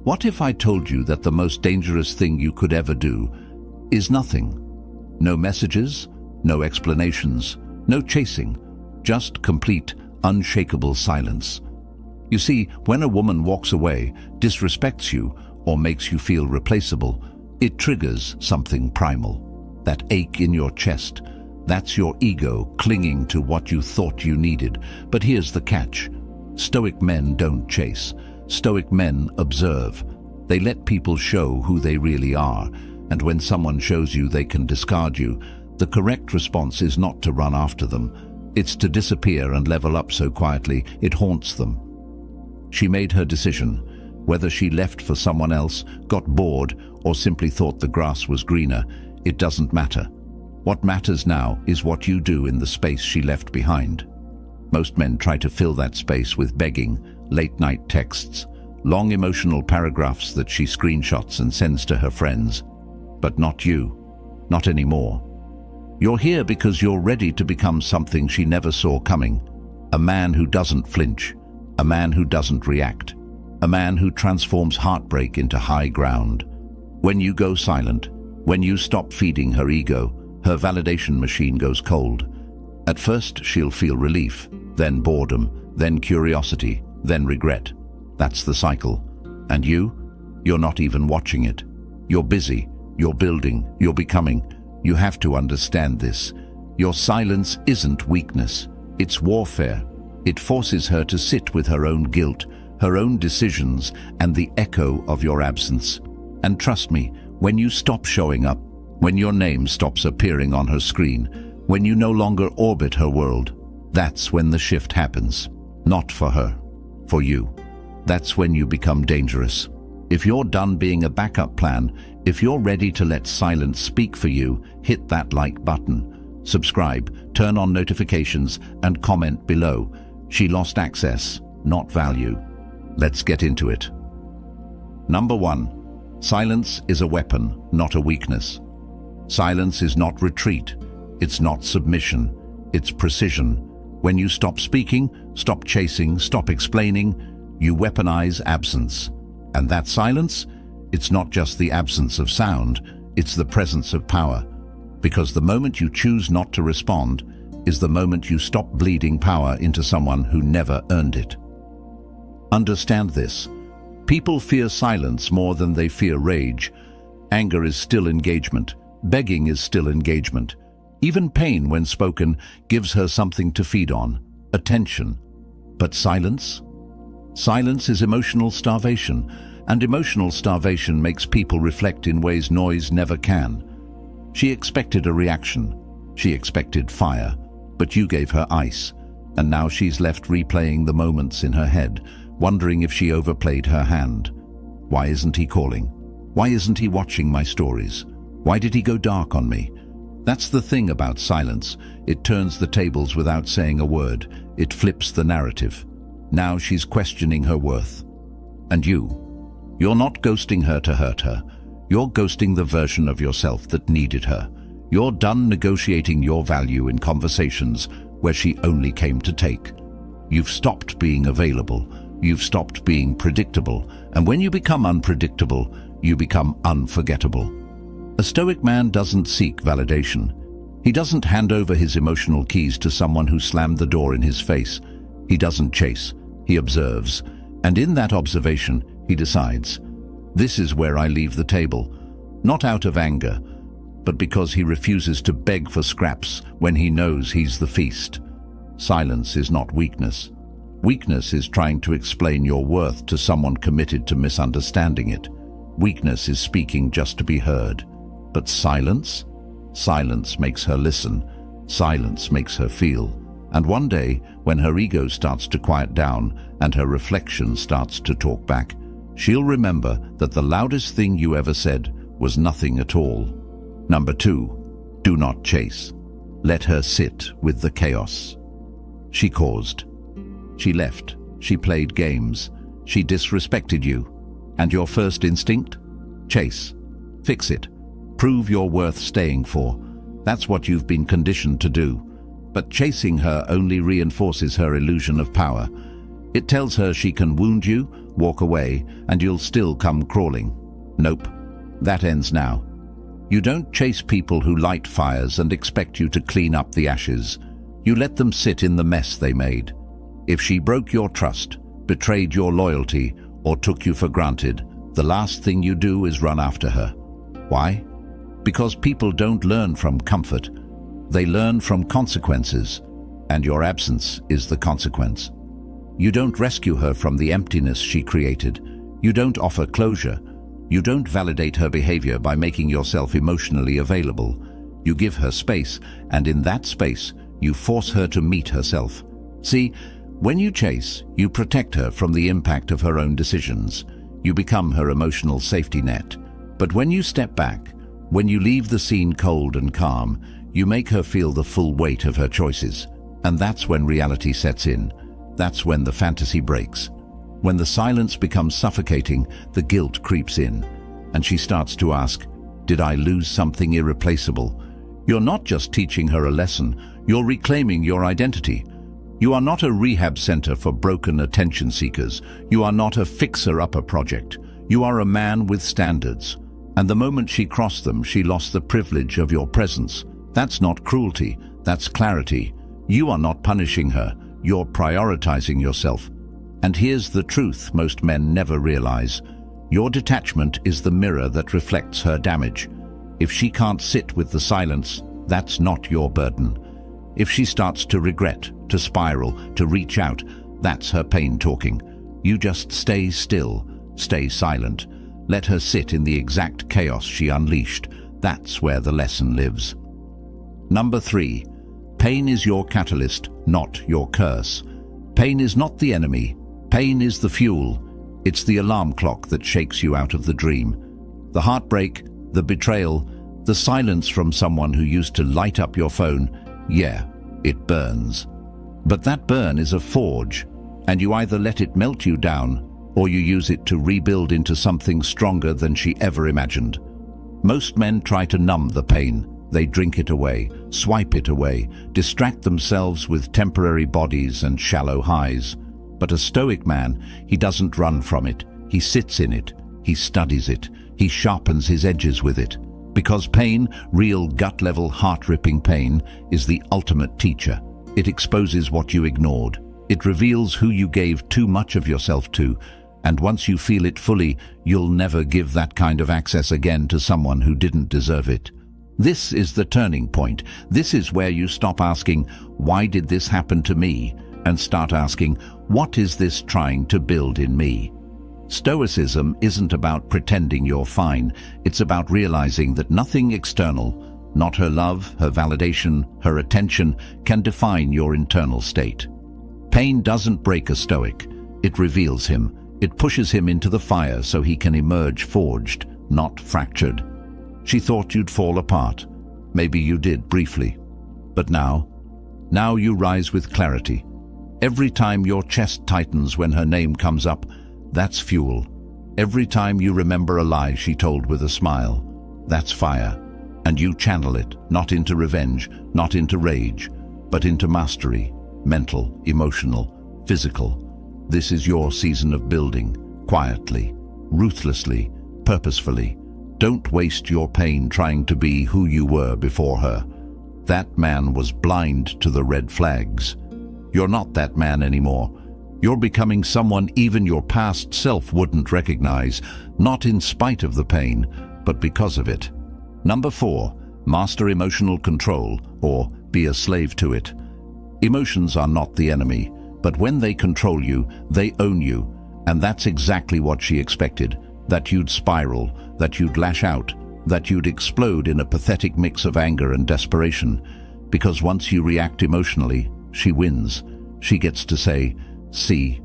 What if I told you that the most dangerous thing you could ever do is nothing? No messages, no explanations, no chasing, just complete, unshakable silence. You see, when a woman walks away, disrespects you, or makes you feel replaceable, it triggers something primal. That ache in your chest, that's your ego clinging to what you thought you needed. But here's the catch. Stoic men don't chase. Stoic men observe. They let people show who they really are, and when someone shows you they can discard you, the correct response is not to run after them. It's to disappear and level up so quietly it haunts them. She made her decision. Whether she left for someone else, got bored, or simply thought the grass was greener, it doesn't matter. What matters now is what you do in the space she left behind. Most men try to fill that space with begging, late-night texts, long emotional paragraphs that she screenshots and sends to her friends. But not you. Not anymore. You're here because you're ready to become something she never saw coming. A man who doesn't flinch. A man who doesn't react. A man who transforms heartbreak into high ground. When you go silent, when you stop feeding her ego, her validation machine goes cold. At first, she'll feel relief, then boredom, then curiosity, then regret. That's the cycle. And you're not even watching it. You're busy, you're building, you're becoming. You have to understand this. Your silence isn't weakness, it's warfare. It forces her to sit with her own guilt, her own decisions, and the echo of your absence. And trust me, when you stop showing up, when your name stops appearing on her screen, when you no longer orbit her world, that's when the shift happens. Not for her, for you. That's when you become dangerous. If you're done being a backup plan, if you're ready to let silence speak for you, hit that like button. Subscribe, turn on notifications, and comment below. She lost access, not value. Let's get into it. Number 1. Silence is a weapon, not a weakness. Silence is not retreat. It's not submission. It's precision. When you stop speaking, stop chasing, stop explaining, you weaponize absence. And that silence, it's not just the absence of sound, it's the presence of power. Because the moment you choose not to respond is the moment you stop bleeding power into someone who never earned it. Understand this. People fear silence more than they fear rage. Anger is still engagement. Begging is still engagement. Even pain, when spoken, gives her something to feed on, attention. But silence? Silence is emotional starvation, and emotional starvation makes people reflect in ways noise never can. She expected a reaction. She expected fire, but you gave her ice, and now she's left replaying the moments in her head, wondering if she overplayed her hand. Why isn't he calling? Why isn't he watching my stories? Why did he go dark on me? That's the thing about silence. It turns the tables without saying a word. It flips the narrative. Now she's questioning her worth. And you're not ghosting her to hurt her. You're ghosting the version of yourself that needed her. You're done negotiating your value in conversations where she only came to take. You've stopped being available. You've stopped being predictable. And when you become unpredictable, you become unforgettable. A Stoic man doesn't seek validation. He doesn't hand over his emotional keys to someone who slammed the door in his face. He doesn't chase. He observes. And in that observation, he decides, this is where I leave the table. Not out of anger, but because he refuses to beg for scraps when he knows he's the feast. Silence is not weakness. Weakness is trying to explain your worth to someone committed to misunderstanding it. Weakness is speaking just to be heard. But silence? Silence makes her listen. Silence makes her feel. And one day, when her ego starts to quiet down and her reflection starts to talk back, she'll remember that the loudest thing you ever said was nothing at all. Number 2, do not chase. Let her sit with the chaos. She caused. She left. She played games. She disrespected you. And your first instinct? Chase. Fix it. Prove you're worth staying for. That's what you've been conditioned to do. But chasing her only reinforces her illusion of power. It tells her she can wound you, walk away, and you'll still come crawling. Nope, that ends now. You don't chase people who light fires and expect you to clean up the ashes. You let them sit in the mess they made. If she broke your trust, betrayed your loyalty, or took you for granted, the last thing you do is run after her. Why? Because people don't learn from comfort. They learn from consequences, and your absence is the consequence. You don't rescue her from the emptiness she created. You don't offer closure. You don't validate her behavior by making yourself emotionally available. You give her space, and in that space, you force her to meet herself. See, when you chase, you protect her from the impact of her own decisions. You become her emotional safety net. But when you step back, when you leave the scene cold and calm, you make her feel the full weight of her choices. And that's when reality sets in. That's when the fantasy breaks. When the silence becomes suffocating, the guilt creeps in, and she starts to ask, did I lose something irreplaceable? You're not just teaching her a lesson, you're reclaiming your identity. You are not a rehab center for broken attention seekers. You are not a fixer-upper project. You are a man with standards. And the moment she crossed them, she lost the privilege of your presence. That's not cruelty, that's clarity. You are not punishing her, you're prioritizing yourself. And here's the truth most men never realize. Your detachment is the mirror that reflects her damage. If she can't sit with the silence, that's not your burden. If she starts to regret, to spiral, to reach out, that's her pain talking. You just stay still, stay silent. Let her sit in the exact chaos she unleashed. That's where the lesson lives. Number 3. Pain is your catalyst, not your curse. Pain is not the enemy. Pain is the fuel. It's the alarm clock that shakes you out of the dream. The heartbreak, the betrayal, the silence from someone who used to light up your phone, yeah, it burns. But that burn is a forge, and you either let it melt you down, or you use it to rebuild into something stronger than she ever imagined. Most men try to numb the pain. They drink it away, swipe it away, distract themselves with temporary bodies and shallow highs. But a Stoic man, he doesn't run from it. He sits in it. He studies it. He sharpens his edges with it. Because pain, real gut-level, heart-ripping pain, is the ultimate teacher. It exposes what you ignored. It reveals who you gave too much of yourself to, and once you feel it fully, you'll never give that kind of access again to someone who didn't deserve it. This is the turning point. This is where you stop asking, why did this happen to me? And start asking, what is this trying to build in me? Stoicism isn't about pretending you're fine. It's about realizing that nothing external, not her love, her validation, her attention, can define your internal state. Pain doesn't break a Stoic. It reveals him. It pushes him into the fire so he can emerge forged, not fractured. She thought you'd fall apart. Maybe you did briefly. But now you rise with clarity. Every time your chest tightens when her name comes up, that's fuel. Every time you remember a lie she told with a smile, that's fire. And you channel it, not into revenge, not into rage, but into mastery, mental, emotional, physical. This is your season of building, quietly, ruthlessly, purposefully. Don't waste your pain trying to be who you were before her. That man was blind to the red flags. You're not that man anymore. You're becoming someone even your past self wouldn't recognize, not in spite of the pain, but because of it. Number 4, master emotional control, or be a slave to it. Emotions are not the enemy, but when they control you, they own you, and that's exactly what she expected, that you'd spiral, that you'd lash out, that you'd explode in a pathetic mix of anger and desperation, because once you react emotionally, she wins. She gets to say, see,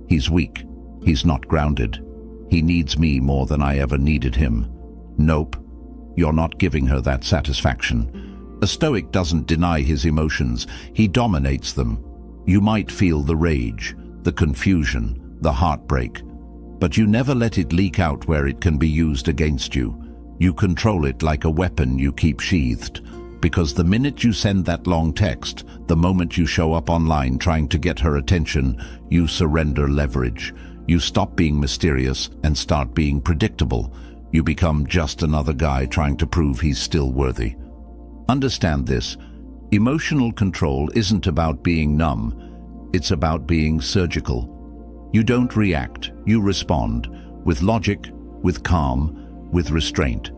he's weak, he's not grounded, he needs me more than I ever needed him. Nope, you're not giving her that satisfaction. A Stoic doesn't deny his emotions, he dominates them. You might feel the rage, the confusion, the heartbreak, but you never let it leak out where it can be used against you. You control it like a weapon you keep sheathed, because the minute you send that long text, the moment you show up online trying to get her attention, you surrender leverage. You stop being mysterious and start being predictable. You become just another guy trying to prove he's still worthy. Understand this. Emotional control isn't about being numb. It's about being surgical. You don't react, you respond, with logic, with calm, with restraint.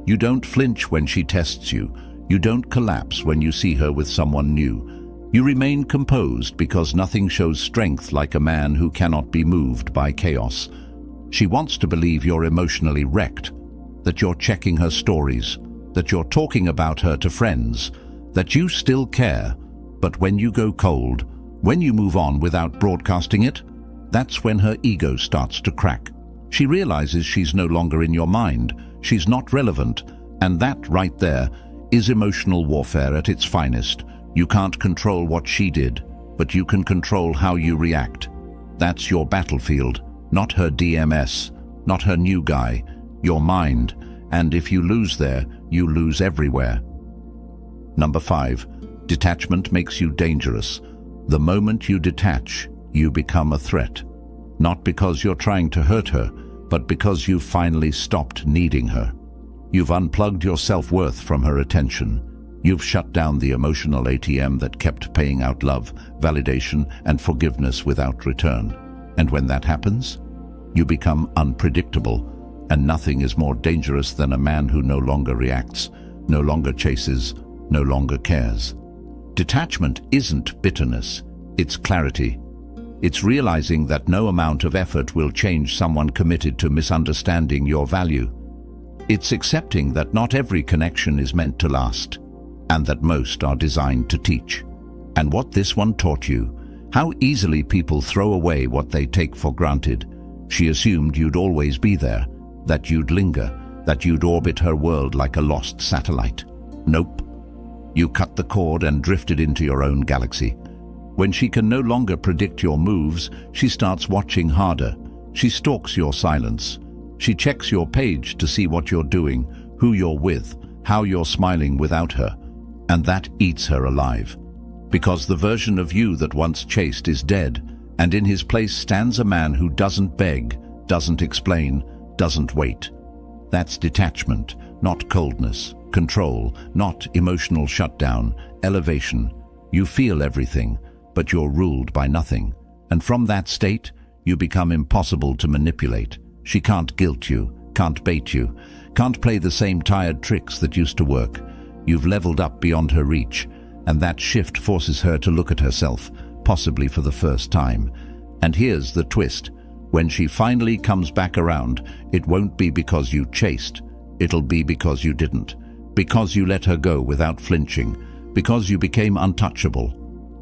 You don't flinch when she tests you. You don't collapse when you see her with someone new. You remain composed because nothing shows strength like a man who cannot be moved by chaos. She wants to believe you're emotionally wrecked, that you're checking her stories, that you're talking about her to friends, that you still care. But when you go cold, when you move on without broadcasting it, that's when her ego starts to crack. She realizes she's no longer in your mind, she's not relevant, and that right there is emotional warfare at its finest. You can't control what she did, but you can control how you react. That's your battlefield, not her DMS, not her new guy, your mind, and if you lose there, you lose everywhere. Number 5, detachment makes you dangerous. The moment you detach, you become a threat. Not because you're trying to hurt her, but because you've finally stopped needing her. You've unplugged your self-worth from her attention. You've shut down the emotional ATM that kept paying out love, validation, and forgiveness without return. And when that happens, you become unpredictable, and nothing is more dangerous than a man who no longer reacts, no longer chases, no longer cares. Detachment isn't bitterness, it's clarity. It's realizing that no amount of effort will change someone committed to misunderstanding your value. It's accepting that not every connection is meant to last, and that most are designed to teach. And what this one taught you, how easily people throw away what they take for granted. She assumed you'd always be there, that you'd linger, that you'd orbit her world like a lost satellite. Nope. You cut the cord and drifted into your own galaxy. When she can no longer predict your moves, she starts watching harder. She stalks your silence. She checks your page to see what you're doing, who you're with, how you're smiling without her. And that eats her alive. Because the version of you that once chased is dead, and in his place stands a man who doesn't beg, doesn't explain, doesn't wait. That's detachment, not coldness. Control, not emotional shutdown. Elevation. You feel everything, but you're ruled by nothing. And from that state, you become impossible to manipulate. She can't guilt you, can't bait you, can't play the same tired tricks that used to work. You've leveled up beyond her reach, and that shift forces her to look at herself, possibly for the first time. And here's the twist. When she finally comes back around, it won't be because you chased. It'll be because you didn't. Because you let her go without flinching. Because you became untouchable.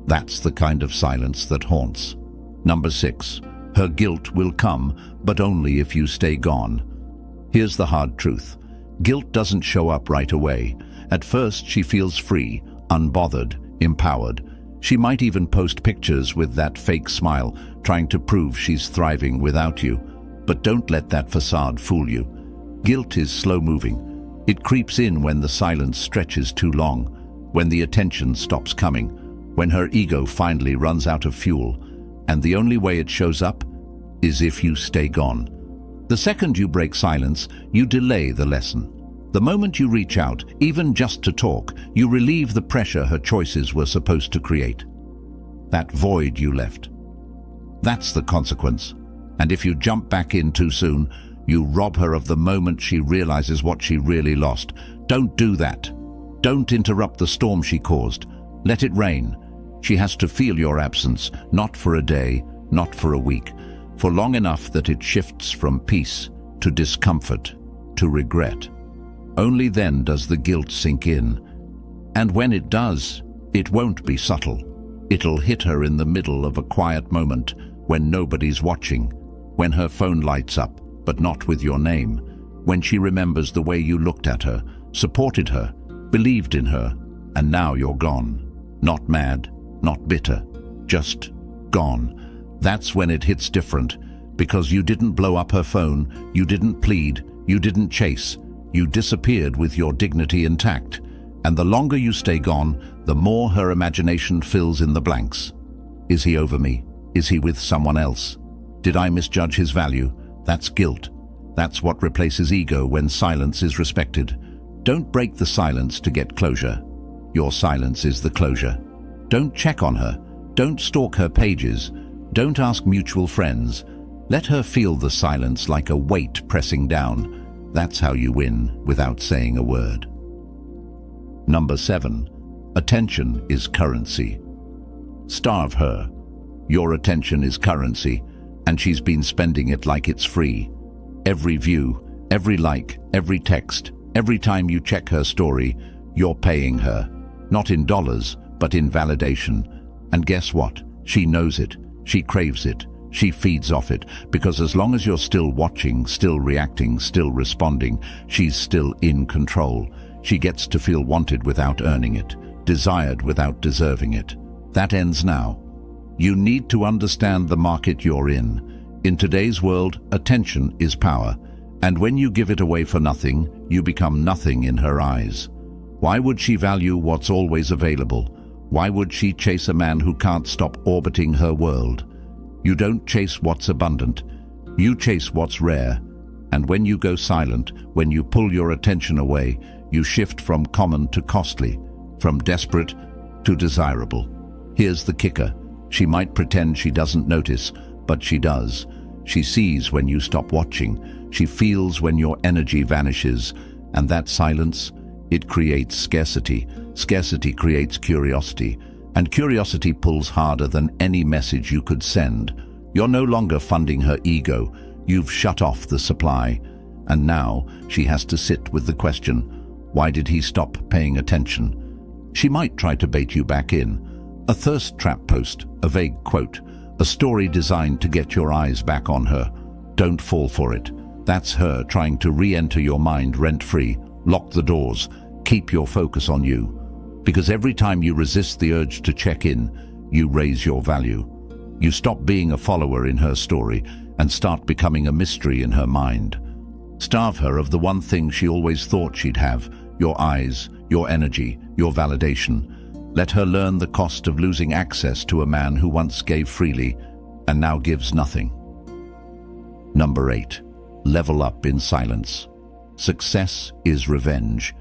That's the kind of silence that haunts. Number 6. Her guilt will come, but only if you stay gone. Here's the hard truth. Guilt doesn't show up right away. At first, she feels free, unbothered, empowered. She might even post pictures with that fake smile, trying to prove she's thriving without you. But don't let that facade fool you. Guilt is slow-moving. It creeps in when the silence stretches too long, when the attention stops coming, when her ego finally runs out of fuel. And the only way it shows up is if you stay gone. The second you break silence, you delay the lesson. The moment you reach out, even just to talk, you relieve the pressure her choices were supposed to create. That void you left. That's the consequence. And if you jump back in too soon, you rob her of the moment she realizes what she really lost. Don't do that. Don't interrupt the storm she caused. Let it rain. She has to feel your absence, not for a day, not for a week, for long enough that it shifts from peace to discomfort, to regret. Only then does the guilt sink in. And when it does, it won't be subtle. It'll hit her in the middle of a quiet moment, when nobody's watching, when her phone lights up, but not with your name, when she remembers the way you looked at her, supported her, believed in her, and now you're gone. Not mad, not bitter, just gone. That's when it hits different, because you didn't blow up her phone, you didn't plead, you didn't chase, you disappeared with your dignity intact. And the longer you stay gone, the more her imagination fills in the blanks. Is he over me? Is he with someone else? Did I misjudge his value? That's guilt. That's what replaces ego when silence is respected. Don't break the silence to get closure. Your silence is the closure. Don't check on her. Don't stalk her pages. Don't ask mutual friends. Let her feel the silence like a weight pressing down. That's how you win without saying a word. Number 7. Attention is currency. Starve her. Your attention is currency, and she's been spending it like it's free. Every view, every like, every text, every time you check her story, you're paying her. Not in dollars, but in validation. And guess what? She knows it. She craves it. She feeds off it, because as long as you're still watching, still reacting, still responding, she's still in control. She gets to feel wanted without earning it, desired without deserving it. That ends now. You need to understand the market you're in. In today's world, attention is power, and when you give it away for nothing, you become nothing in her eyes. Why would she value what's always available? Why would she chase a man who can't stop orbiting her world? You don't chase what's abundant. You chase what's rare. And when you go silent, when you pull your attention away, you shift from common to costly, from desperate to desirable. Here's the kicker. She might pretend she doesn't notice, but she does. She sees when you stop watching. She feels when your energy vanishes. And that silence, it creates scarcity. Scarcity creates curiosity. And curiosity pulls harder than any message you could send. You're no longer funding her ego. You've shut off the supply. And now she has to sit with the question, why did he stop paying attention? She might try to bait you back in. A thirst trap post, a vague quote, a story designed to get your eyes back on her. Don't fall for it. That's her trying to re-enter your mind rent-free. Lock the doors. Keep your focus on you. Because every time you resist the urge to check in, you raise your value. You stop being a follower in her story and start becoming a mystery in her mind. Starve her of the one thing she always thought she'd have, your eyes, your energy, your validation. Let her learn the cost of losing access to a man who once gave freely and now gives nothing. Number 8. Level up in silence. Success is revenge.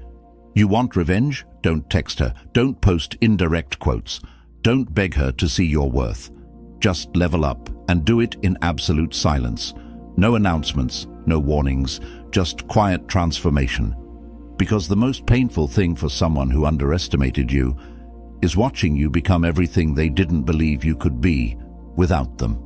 You want revenge? Don't text her. Don't post indirect quotes. Don't beg her to see your worth. Just level up and do it in absolute silence. No announcements, no warnings, just quiet transformation. Because the most painful thing for someone who underestimated you is watching you become everything they didn't believe you could be without them.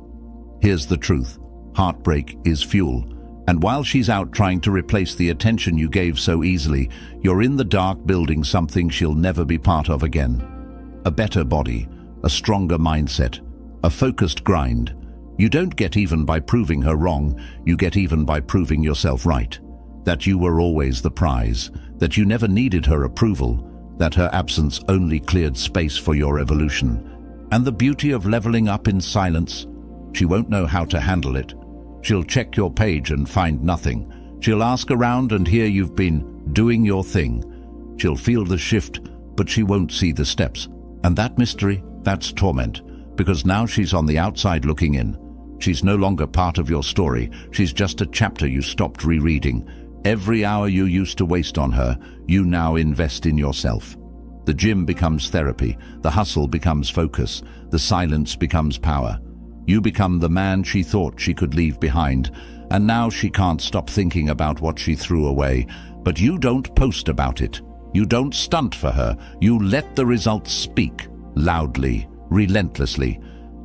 Here's the truth. Heartbreak is fuel. And while she's out trying to replace the attention you gave so easily, you're in the dark building something she'll never be part of again. A better body, a stronger mindset, a focused grind. You don't get even by proving her wrong, you get even by proving yourself right. That you were always the prize, that you never needed her approval, that her absence only cleared space for your evolution. And the beauty of leveling up in silence, she won't know how to handle it. She'll check your page and find nothing. She'll ask around and hear you've been doing your thing. She'll feel the shift, but she won't see the steps. And that mystery, that's torment, because now she's on the outside looking in. She's no longer part of your story. She's just a chapter you stopped rereading. Every hour you used to waste on her, you now invest in yourself. The gym becomes therapy. The hustle becomes focus. The silence becomes power. You become the man she thought she could leave behind, and now she can't stop thinking about what she threw away. But you don't post about it. You don't stunt for her. You let the results speak, loudly, relentlessly.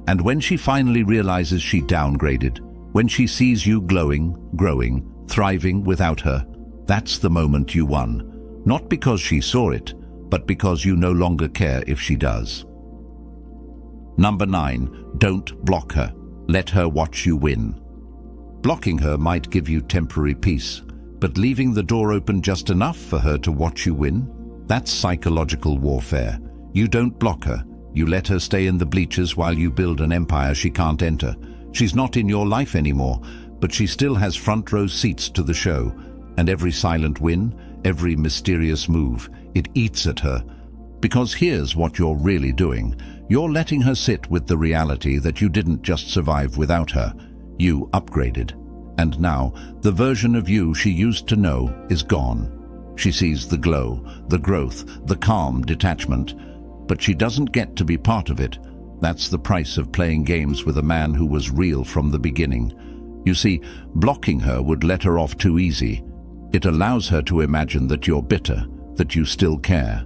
And when she finally realizes she downgraded, when she sees you glowing, growing, thriving without her, that's the moment you won. Not because she saw it, but because you no longer care if she does. Number 9, don't block her. Let her watch you win. Blocking her might give you temporary peace, but leaving the door open just enough for her to watch you win? That's psychological warfare. You don't block her. You let her stay in the bleachers while you build an empire she can't enter. She's not in your life anymore, but she still has front row seats to the show. And every silent win, every mysterious move, it eats at her. Because here's what you're really doing. You're letting her sit with the reality that you didn't just survive without her. You upgraded. And now, the version of you she used to know is gone. She sees the glow, the growth, the calm detachment. But she doesn't get to be part of it. That's the price of playing games with a man who was real from the beginning. You see, blocking her would let her off too easy. It allows her to imagine that you're bitter, that you still care.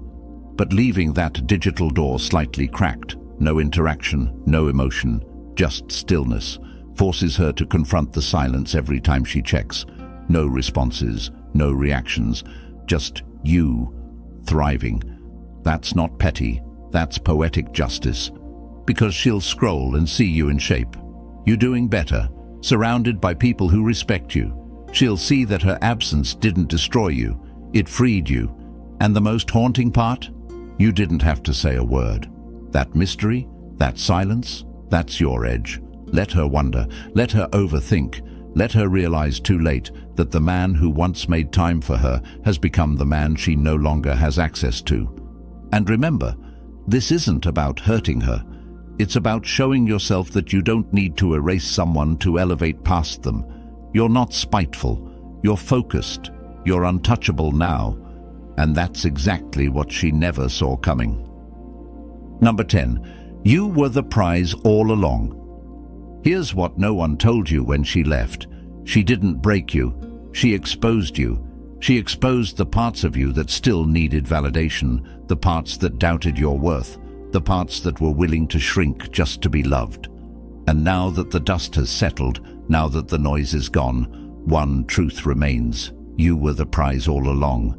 But leaving that digital door slightly cracked, no interaction, no emotion, just stillness, forces her to confront the silence every time she checks. No responses, no reactions, just you, thriving. That's not petty, that's poetic justice. Because she'll scroll and see you in shape. You doing better, surrounded by people who respect you. She'll see that her absence didn't destroy you, it freed you. And the most haunting part? You didn't have to say a word. That mystery, that silence, that's your edge. Let her wonder, let her overthink, let her realize too late that the man who once made time for her has become the man she no longer has access to. And remember, this isn't about hurting her. It's about showing yourself that you don't need to erase someone to elevate past them. You're not spiteful, you're focused, you're untouchable now. And that's exactly what she never saw coming. Number 10. You were the prize all along. Here's what no one told you when she left. She didn't break you. She exposed you. She exposed the parts of you that still needed validation, the parts that doubted your worth, the parts that were willing to shrink just to be loved. And now that the dust has settled, now that the noise is gone, one truth remains. You were the prize all along.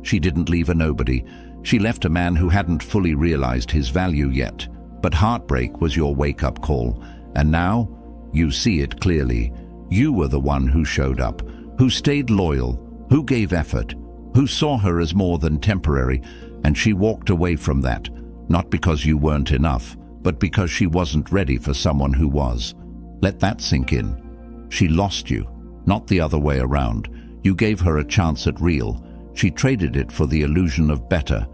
She didn't leave a nobody. She left a man who hadn't fully realized his value yet. But heartbreak was your wake-up call. And now, you see it clearly. You were the one who showed up, who stayed loyal, who gave effort, who saw her as more than temporary, and she walked away from that, not because you weren't enough, but because she wasn't ready for someone who was. Let that sink in. She lost you, not the other way around. You gave her a chance at real. She traded it for the illusion of better.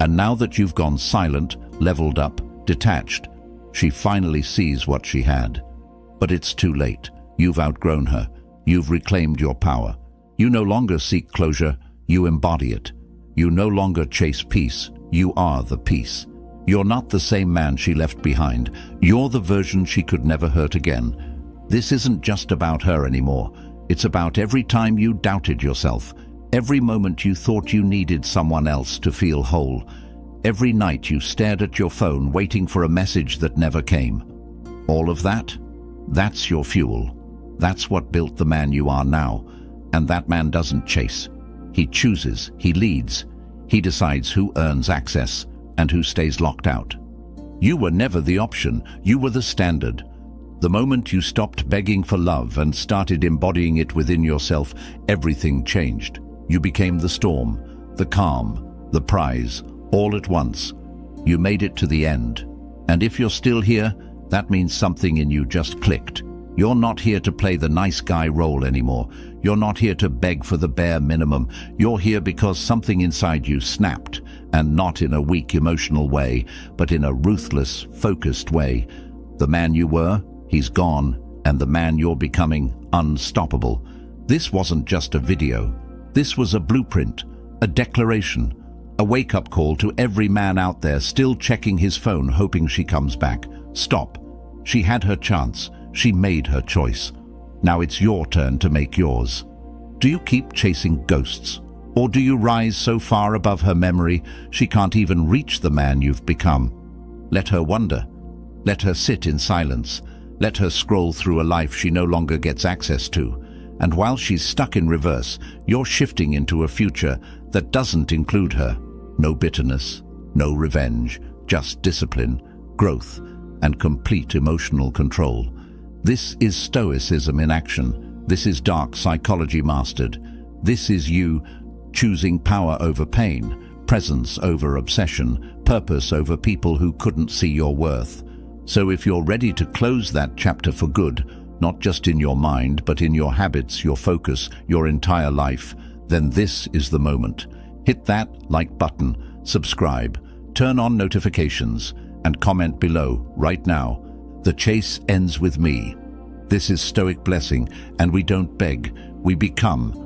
And now that you've gone silent, leveled up, detached, she finally sees what she had. But it's too late. You've outgrown her. You've reclaimed your power. You no longer seek closure, you embody it. You no longer chase peace, you are the peace. You're not the same man she left behind. You're the version she could never hurt again. This isn't just about her anymore. It's about every time you doubted yourself, every moment you thought you needed someone else to feel whole, every night you stared at your phone waiting for a message that never came. All of that? That's your fuel. That's what built the man you are now. And that man doesn't chase. He chooses, he leads. He decides who earns access and who stays locked out. You were never the option, you were the standard. The moment you stopped begging for love and started embodying it within yourself, everything changed. You became the storm, the calm, the prize, all at once. You made it to the end. And if you're still here, that means something in you just clicked. You're not here to play the nice guy role anymore. You're not here to beg for the bare minimum. You're here because something inside you snapped, and not in a weak emotional way, but in a ruthless, focused way. The man you were, he's gone, and the man you're becoming, unstoppable. This wasn't just a video. This was a blueprint, a declaration, a wake-up call to every man out there still checking his phone hoping she comes back. Stop. She had her chance. She made her choice. Now it's your turn to make yours. Do you keep chasing ghosts? Or do you rise so far above her memory she can't even reach the man you've become? Let her wonder. Let her sit in silence. Let her scroll through a life she no longer gets access to. And while she's stuck in reverse, you're shifting into a future that doesn't include her. No bitterness, no revenge, just discipline, growth, and complete emotional control. This is Stoicism in action. This is dark psychology mastered. This is you choosing power over pain, presence over obsession, purpose over people who couldn't see your worth. So if you're ready to close that chapter for good, not just in your mind, but in your habits, your focus, your entire life, then this is the moment. Hit that like button, subscribe, turn on notifications, and comment below right now. The chase ends with me. This is Stoic blessing, and we don't beg, we become.